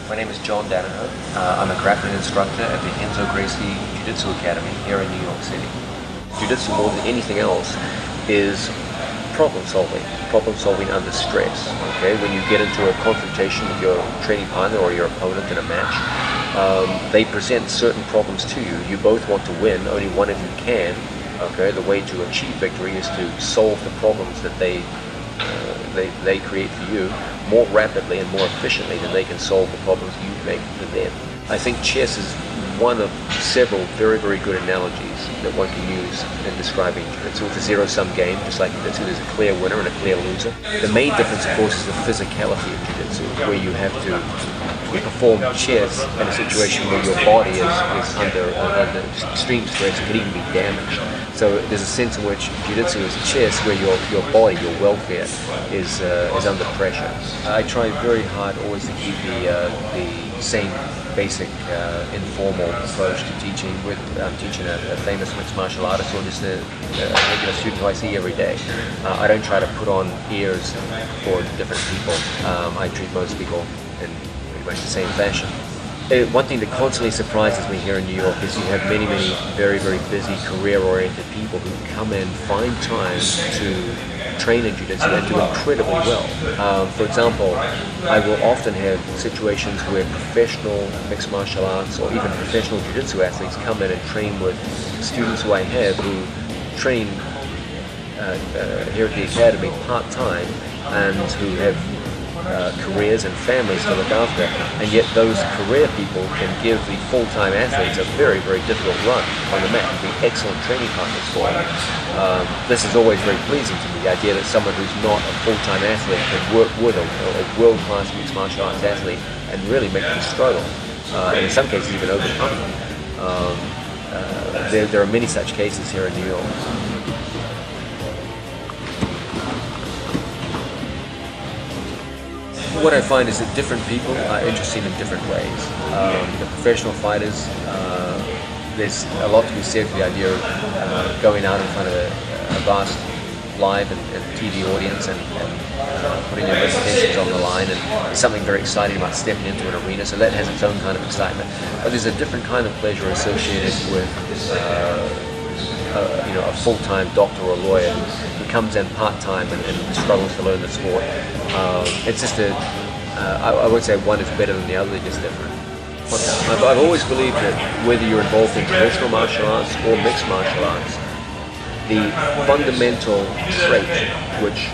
My name is John Danaher. I'm a grappling instructor at the Enzo Gracie Jiu-Jitsu Academy here in New York City. Jiu-Jitsu, more than anything else, is problem solving under stress. Okay, when you get into a confrontation with your training partner or your opponent in a match, they present certain problems to you. You both want to win. Only one of you can. Okay, the way to achieve victory is to solve the problems that they create for you more rapidly and more efficiently than they can solve the problems you make for them. I think chess is one of several very, very good analogies that one can use in describing jiu-jitsu. It's a zero-sum game, just like jiu-jitsu. There's a clear winner and a clear loser. The main difference, of course, is the physicality of jiu-jitsu, where you have to perform chess in a situation where your body is under extreme stress. It can even be damaged. So there's a sense in which jiu-jitsu is chess where your body, your welfare, is under pressure. I try very hard always to keep the same basic informal approach to teaching. I'm teaching a famous mixed martial artist or just a regular student who I see every day. I don't try to put on ears for different people. I treat most people in pretty much the same fashion. One thing that constantly surprises me here in New York is you have many, many very, very busy, career-oriented people who come in, find time to train in jiu-jitsu and do incredibly well. For example, I will often have situations where professional mixed martial arts or even professional jiu-jitsu athletes come in and train with students who I have who train here at the academy part-time and who have careers and families to look after, and yet those career people can give the full-time athletes a very, very difficult run on the mat and be excellent training partners for them. This is always very pleasing to me, the idea that someone who's not a full-time athlete can work with a world-class mixed martial arts athlete and really make them struggle, and in some cases even overcome them. There are many such cases here in New York. What I find is that different people are interested in different ways. The professional fighters, there's a lot to be said for the idea of going out in front of a vast live and TV audience and putting your reputations on the line, and there's something very exciting about stepping into an arena, so that has its own kind of excitement. But there's a different kind of pleasure associated with a full-time doctor or lawyer who comes in part-time and struggles to learn the sport. It's just I would say one is better than the other, they're just different. I've always believed that whether you're involved in traditional martial arts or mixed martial arts, the fundamental trait which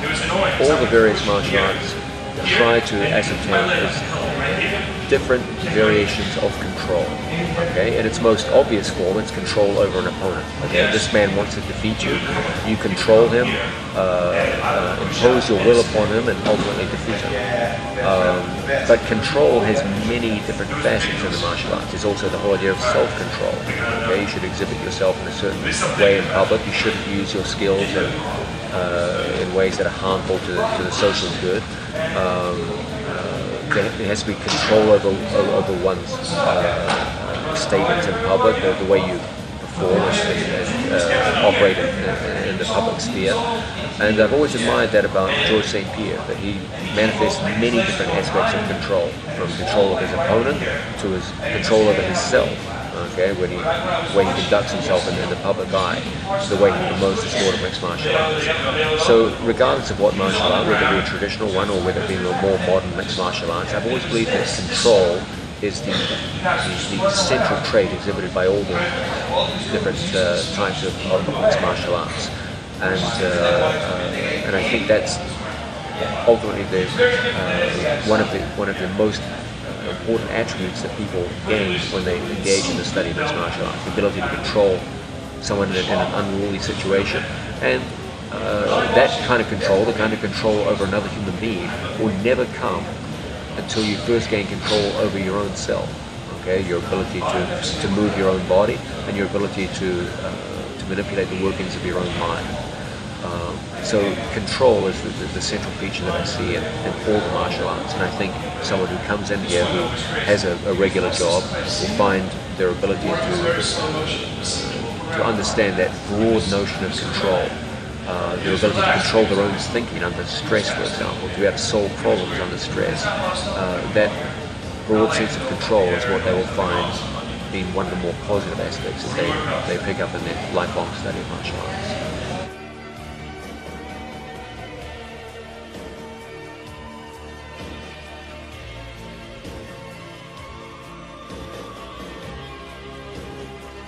all the various martial arts try to ascertain is different variations of control. Okay, in its most obvious form, it's control over an opponent. Okay, this man wants to defeat you. You control him, impose your will upon him, and ultimately defeat him. But control has many different facets in the martial arts. There's also the whole idea of self-control. Okay, you should exhibit yourself in a certain way in public. You shouldn't use your skills in ways that are harmful to the social good. There has to be control over one's statements in public, the way you perform and operate in the public sphere. And I've always admired that about George St-Pierre, that he manifests many different aspects of control, from control of his opponent to his control over himself. Okay, when he conducts himself in the public eye, the way he promotes the sport of mixed martial arts. So regardless of what martial art, whether it be a traditional one or whether it be a more modern mixed martial arts, I've always believed that control is the central trait exhibited by all the different types of mixed martial arts. And I think that's ultimately one of the most important attributes that people gain when they engage in the study of mixed martial arts: the ability to control someone in an unruly situation. And that kind of control, the kind of control over another human being, will never come until you first gain control over your own self. Okay, your ability to move your own body and your ability to manipulate the workings of your own mind. So control is the central feature that I see in all the martial arts, and I think someone who comes in here who has a regular job will find their ability to understand that broad notion of control, their ability to control their own thinking under stress, for example, to be able to solve problems under stress. That broad sense of control is what they will find being one of the more positive aspects that they pick up in their lifelong study of martial arts.